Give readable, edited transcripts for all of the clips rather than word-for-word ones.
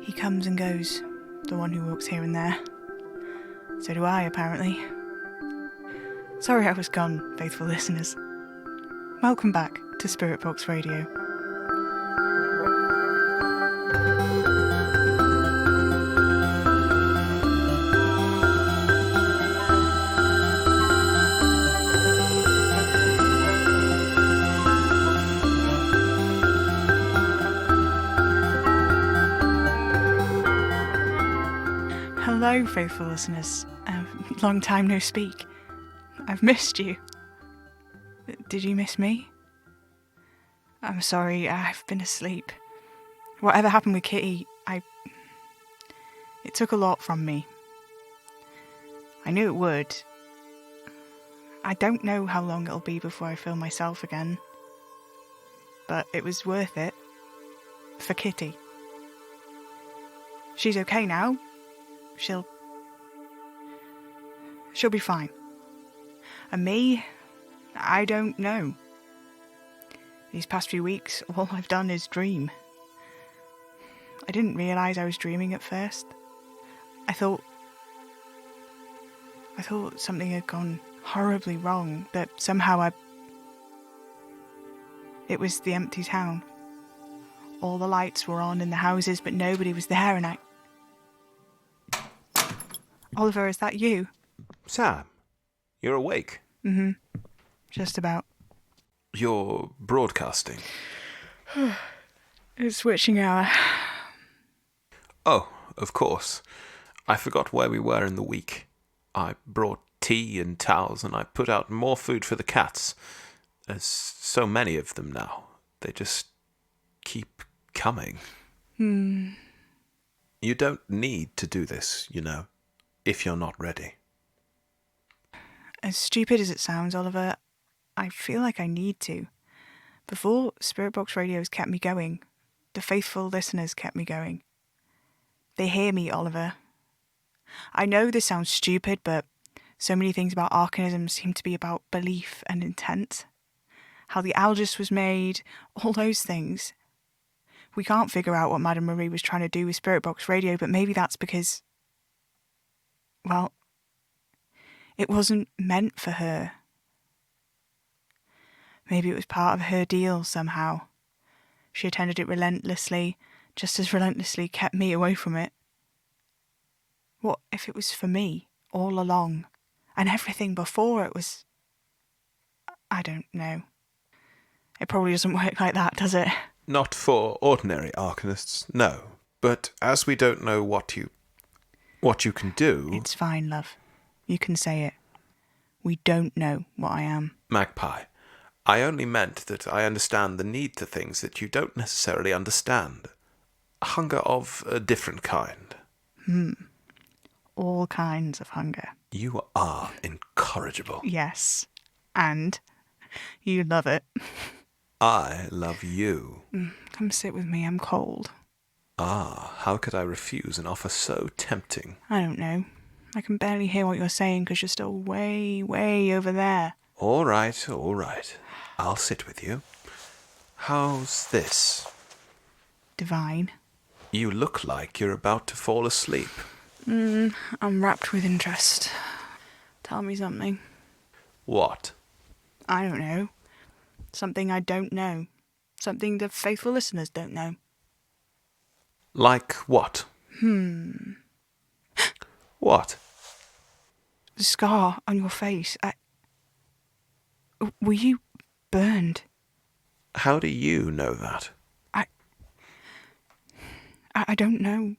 He comes and goes, the one who walks here and there. So do I, apparently. Sorry I was gone, faithful listeners. Welcome back to Spirit Box Radio. Hello, faithful listeners. Long time no speak. I've missed you. Did you miss me? I'm sorry, I've been asleep. Whatever happened with Kitty, it took a lot from me. I knew it would. I don't know how long it'll be before I feel myself again. But it was worth it. For Kitty. She's okay now. She'll be fine. And me, I don't know. These past few weeks, all I've done is dream. I didn't realise I was dreaming at first. I thought something had gone horribly wrong, that somehow it was the empty town. All the lights were on in the houses, but nobody was there, and Oliver, is that you? Sam, you're awake? Mm-hmm. Just about. You're broadcasting. It's switching hour. Oh, of course. I forgot where we were in the week. I brought tea and towels, and I put out more food for the cats. There's so many of them now. They just keep coming. You don't need to do this, you know, if you're not ready. As stupid as it sounds, Oliver, I feel like I need to. Before, Spirit Box Radio's kept me going. The faithful listeners kept me going. They hear me, Oliver. I know this sounds stupid, but so many things about Arcanism seem to be about belief and intent. How the Algis was made, all those things. We can't figure out what Madame Marie was trying to do with Spirit Box Radio, but maybe that's because, well, it wasn't meant for her. Maybe it was part of her deal somehow. She attended it relentlessly, just as relentlessly kept me away from it. What if it was for me, all along, and everything before it was... I don't know. It probably doesn't work like that, does it? Not for ordinary Arcanists, no. But as we don't know what you can do... It's fine, love. You can say it. We don't know what I am. Magpie, I only meant that I understand the need to things that you don't necessarily understand. Hunger of a different kind. All kinds of hunger. You are incorrigible. Yes. And you love it. I love you. Come sit with me, I'm cold. Ah, how could I refuse an offer so tempting? I don't know. I can barely hear what you're saying because you're still way, way over there. All right. I'll sit with you. How's this? Divine. You look like you're about to fall asleep. I'm wrapped with interest. Tell me something. What? I don't know. Something I don't know. Something the faithful listeners don't know. Like what? What? The scar on your face. Were you burned? How do you know that? I don't know.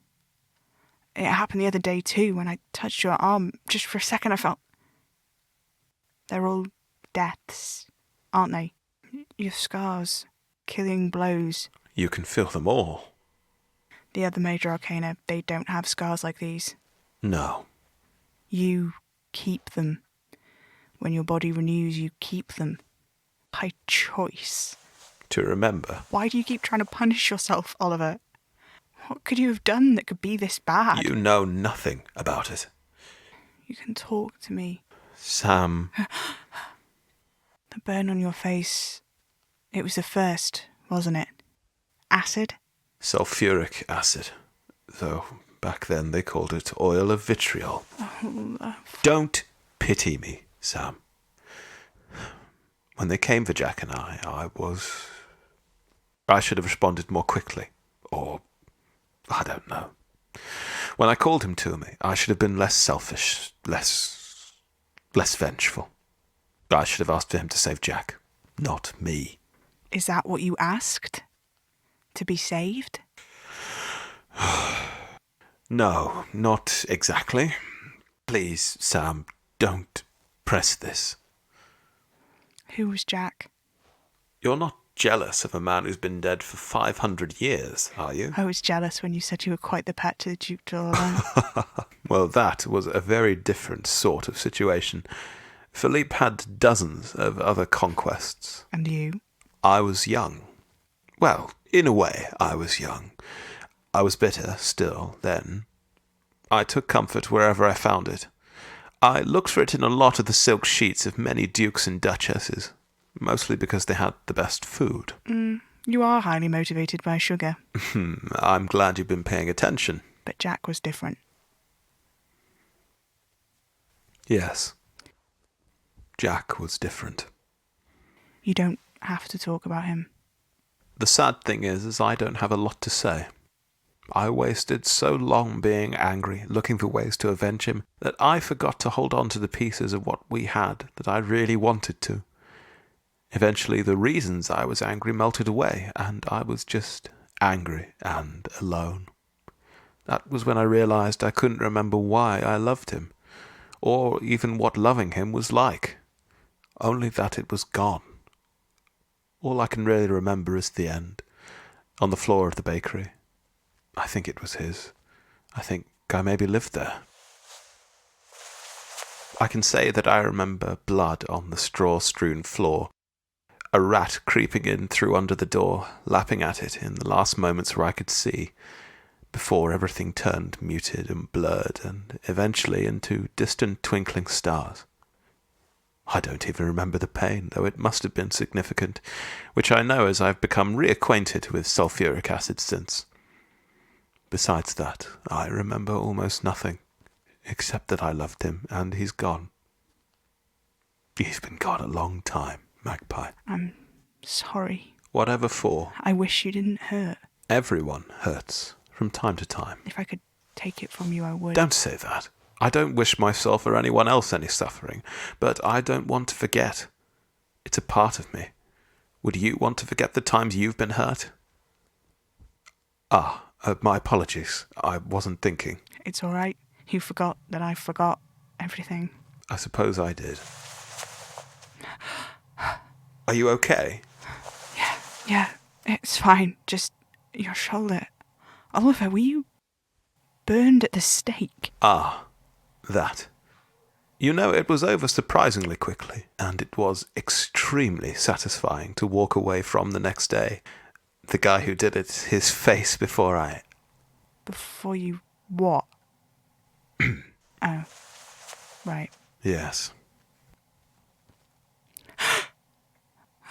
It happened the other day too, when I touched your arm. Just for a second I felt... They're all deaths, aren't they? Your scars. Killing blows. You can feel them all. The other major arcana, they don't have scars like these. No. You keep them. When your body renews, you keep them. By choice. To remember. Why do you keep trying to punish yourself, Oliver? What could you have done that could be this bad? You know nothing about it. You can talk to me. Sam. The burn on your face, it was the first, wasn't it? Acid? Sulphuric acid. though back then they called it oil of vitriol. Oh, love. Don't pity me, Sam. When they came for Jack and I should have responded more quickly. Or, I don't know. When I called him to me, I should have been less selfish, less vengeful. I should have asked for him to save Jack, not me. Is that what you asked? To be saved? No, not exactly. Please, Sam, don't press this. Who was Jack? You're not jealous of a man who's been dead for 500 years, are you? I was jealous when you said you were quite the pet to the Duke d'Orleans. Well, that was a very different sort of situation. Philippe had dozens of other conquests. And you? I was young. Well, in a way, I was young. I was bitter still, then. I took comfort wherever I found it. I looked for it in a lot of the silk sheets of many dukes and duchesses, mostly because they had the best food. You are highly motivated by sugar. I'm glad you've been paying attention. But Jack was different. Yes. Jack was different. You don't have to talk about him. The sad thing is I don't have a lot to say. I wasted so long being angry, looking for ways to avenge him, that I forgot to hold on to the pieces of what we had that I really wanted to. Eventually, the reasons I was angry melted away, and I was just angry and alone. That was when I realized I couldn't remember why I loved him, or even what loving him was like. Only that it was gone. All I can really remember is the end, on the floor of the bakery. I think it was his. I think I maybe lived there. I can say that I remember blood on the straw-strewn floor, a rat creeping in through under the door, lapping at it in the last moments where I could see, before everything turned muted and blurred and eventually into distant twinkling stars. I don't even remember the pain, though it must have been significant, which I know as I've become reacquainted with sulphuric acid since. Besides that, I remember almost nothing, except that I loved him, and he's gone. He's been gone a long time, Magpie. I'm sorry. Whatever for. I wish you didn't hurt. Everyone hurts, from time to time. If I could take it from you, I would. Don't say that. I don't wish myself or anyone else any suffering, but I don't want to forget. It's a part of me. Would you want to forget the times you've been hurt? My apologies. I wasn't thinking. It's all right. You forgot that I forgot everything. I suppose I did. Are you okay? Yeah, it's fine. Just your shoulder. Oliver, were you burned at the stake? That. You know, it was over surprisingly quickly, and it was extremely satisfying to walk away from the next day. The guy who did it, his face before you what? Oh, right. Yes.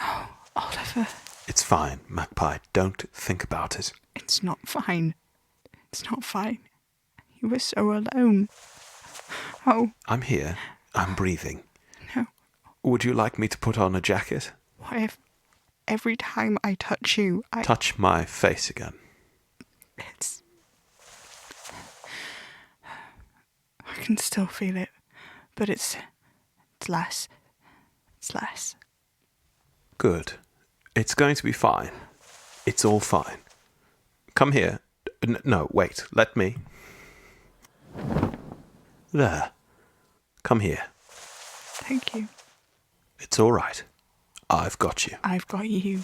Oh, Oliver. It's fine, Magpie. Don't think about it. It's not fine. It's not fine. You were so alone. Oh. I'm here. I'm breathing. No. Would you like me to put on a jacket? Why, if every time I touch you, Touch my face again. I can still feel it, but it's less. It's less. Good. It's going to be fine. It's all fine. Come here. No, wait. Let me. There. Come here. Thank you. It's all right. I've got you. I've got you.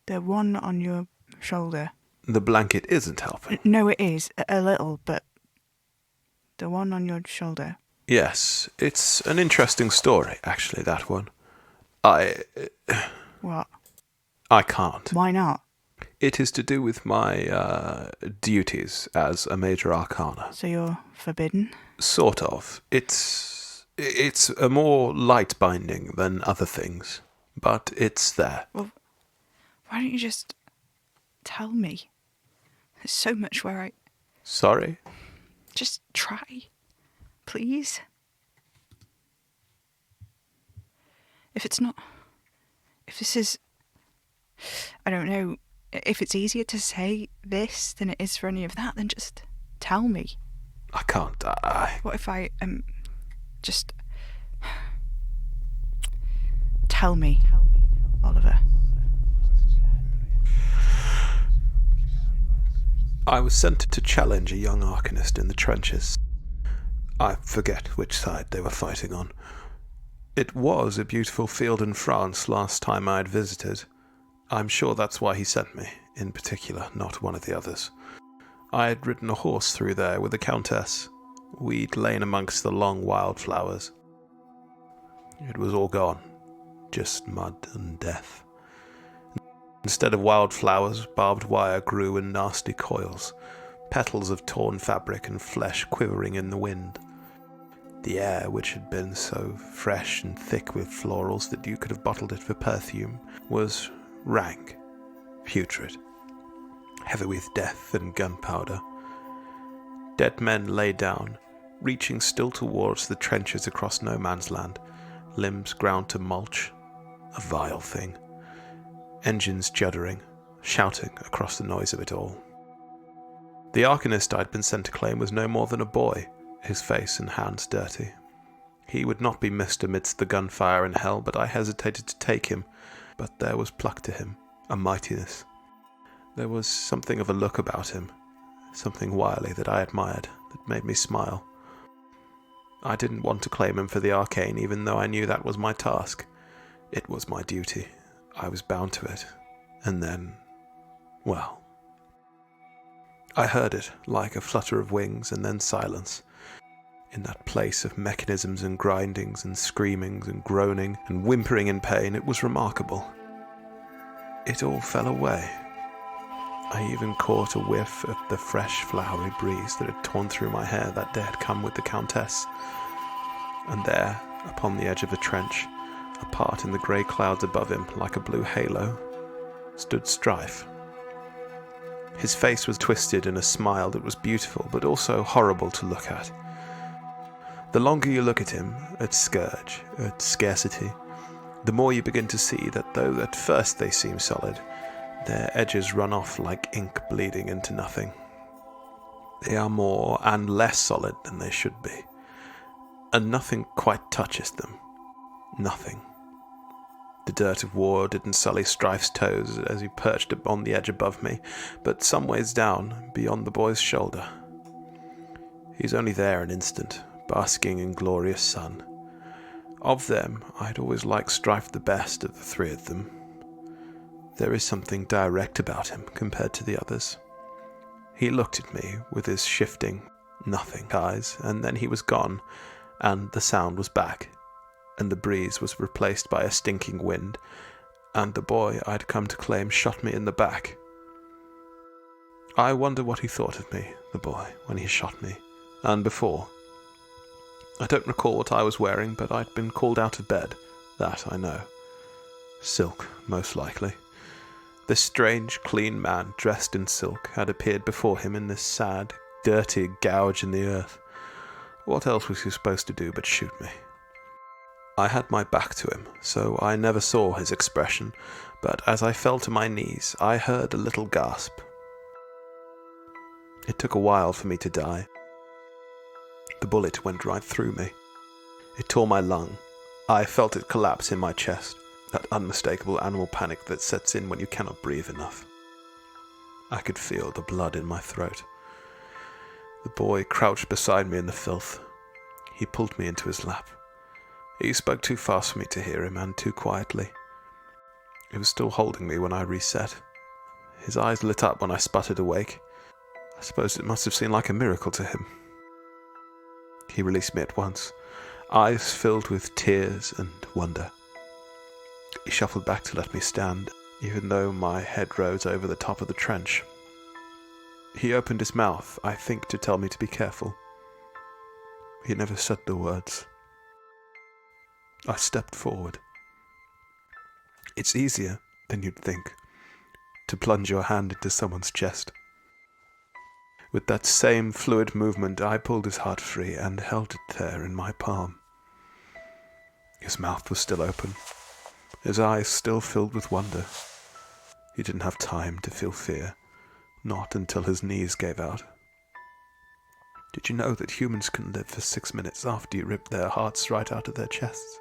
The one on your shoulder. The blanket isn't helping. No, it is. A little, but the one on your shoulder. Yes, it's an interesting story, actually, that one. What? I can't. Why not? It is to do with my duties as a major arcana. So you're forbidden? Sort of. It's a more light binding than other things, but it's there. Well, why don't you just tell me. There's so much where I... Sorry? Just try. Please? If it's not... If this is... I don't know. If it's easier to say this than it is for any of that, then just tell me. I can't. What if I just... Tell me, Oliver. I was sent to challenge a young arcanist in the trenches. I forget which side they were fighting on. It was a beautiful field in France last time I had visited. I'm sure that's why he sent me, in particular, not one of the others. I had ridden a horse through there with the Countess. We'd lain amongst the long wildflowers. It was all gone, just mud and death. Instead of wildflowers, barbed wire grew in nasty coils, petals of torn fabric and flesh quivering in the wind. The air, which had been so fresh and thick with florals that you could have bottled it for perfume, was rank, putrid, heavy with death and gunpowder. Dead men lay down, reaching still towards the trenches across no man's land, limbs ground to mulch, a vile thing. Engines juddering, shouting across the noise of it all. The arcanist I'd been sent to claim was no more than a boy, his face and hands dirty. He would not be missed amidst the gunfire in hell, but I hesitated to take him. But there was pluck to him, a mightiness. There was something of a look about him, something wily that I admired, that made me smile. I didn't want to claim him for the arcane, even though I knew that was my task. It was my duty. I was bound to it. And then, well, I heard it like a flutter of wings and then silence. In that place of mechanisms and grindings and screamings and groaning and whimpering in pain, it was remarkable. It all fell away. I even caught a whiff of the fresh flowery breeze that had torn through my hair that day had come with the Countess. And there, upon the edge of the trench, apart in the grey clouds above him like a blue halo, stood Strife. His face was twisted in a smile that was beautiful but also horrible to look at. The longer you look at him, at Scourge, at Scarcity, the more you begin to see that though at first they seem solid, their edges run off like ink bleeding into nothing. They are more and less solid than they should be, and nothing quite touches them. Nothing. The dirt of war didn't sully Strife's toes as he perched upon the edge above me, but some ways down, beyond the boy's shoulder. He's only there an instant, basking in glorious sun. Of them, I'd always liked Strife the best of the three of them. There is something direct about him compared to the others. He looked at me with his shifting, nothing eyes, and then he was gone, and the sound was back, and the breeze was replaced by a stinking wind, and the boy I'd come to claim shot me in the back. I wonder what he thought of me, the boy, when he shot me, and before. I don't recall what I was wearing, but I'd been called out of bed, that I know. Silk, most likely. This strange, clean man, dressed in silk, had appeared before him in this sad, dirty gouge in the earth. What else was he supposed to do but shoot me? I had my back to him, so I never saw his expression, but as I fell to my knees, I heard a little gasp. It took a while for me to die. The bullet went right through me. It tore my lung. I felt it collapse in my chest, that unmistakable animal panic that sets in when you cannot breathe enough. I could feel the blood in my throat. The boy crouched beside me in the filth. He pulled me into his lap. He spoke too fast for me to hear him, and too quietly. He was still holding me when I reset. His eyes lit up when I sputtered awake. I suppose it must have seemed like a miracle to him. He released me at once, eyes filled with tears and wonder. He shuffled back to let me stand, even though my head rose over the top of the trench. He opened his mouth, I think, to tell me to be careful. He never said the words. I stepped forward. It's easier than you'd think. to plunge your hand into someone's chest. With that same fluid movement, I pulled his heart free and held it there in my palm. His mouth was still open, his eyes still filled with wonder. He didn't have time to feel fear, not until his knees gave out. Did you know that humans can live for 6 minutes after you rip their hearts right out of their chests?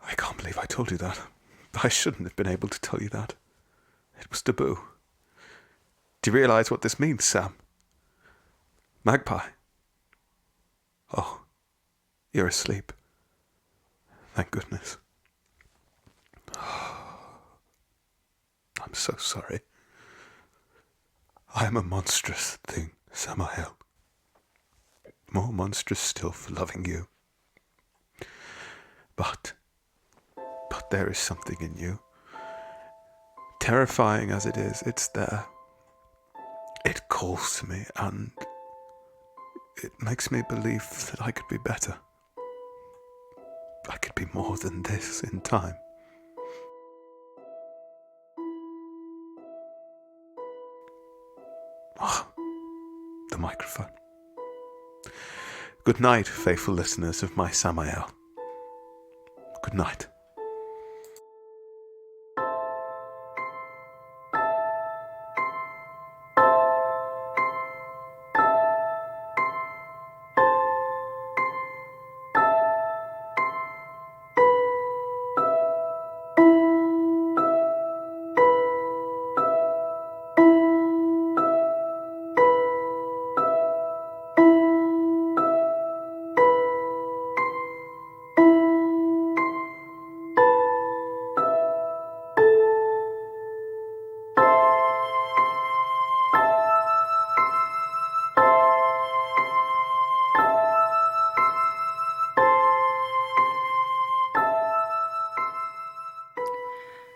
I can't believe I told you that. I shouldn't have been able to tell you that. It was taboo. Do you realize what this means, Sam? Magpie. Oh, you're asleep. Thank goodness. I'm so sorry. I am a monstrous thing, Samael. More monstrous still for loving you. But there is something in you. Terrifying as it is, it's there. It calls to me, and it makes me believe that I could be better. I could be more than this in time. Oh, the microphone. Good night, faithful listeners of my Samael. Good night.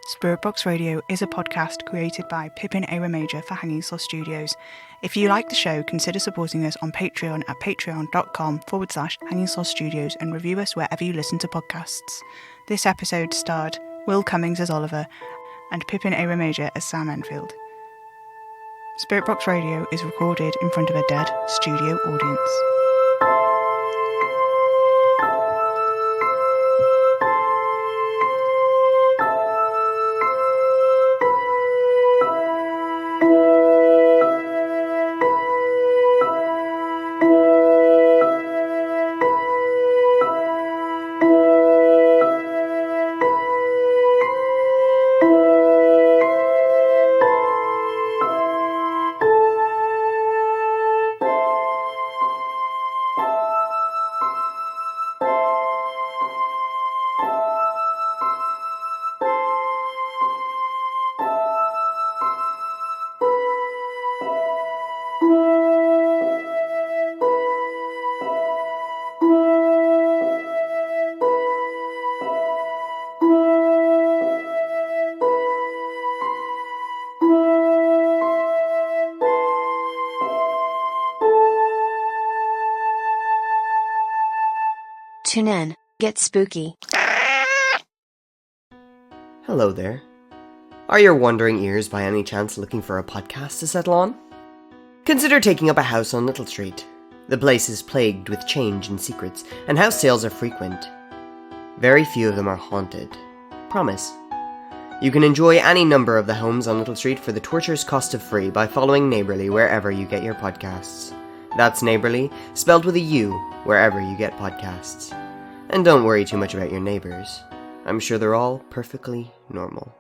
Spirit Box Radio is a podcast created by Pippin A. Major for Hanging Sloth Studios. If you like the show, consider supporting us on Patreon at patreon.com/Hanging Sloth Studios and review us wherever you listen to podcasts. This episode starred Will Cummings as Oliver and Pippin A. Major as Sam Enfield. Spirit Box Radio is recorded in front of a dead studio audience. Tune in, get spooky. Hello there. Are your wandering ears by any chance looking for a podcast to settle on? Consider taking up a house on Little Street. The place is plagued with change and secrets, and house sales are frequent. Very few of them are haunted. Promise. You can enjoy any number of the homes on Little Street for the torture's cost of free by following Neighbourly wherever you get your podcasts. That's Neighbourly, spelled with a U, wherever you get podcasts. And don't worry too much about your neighbours. I'm sure they're all perfectly normal.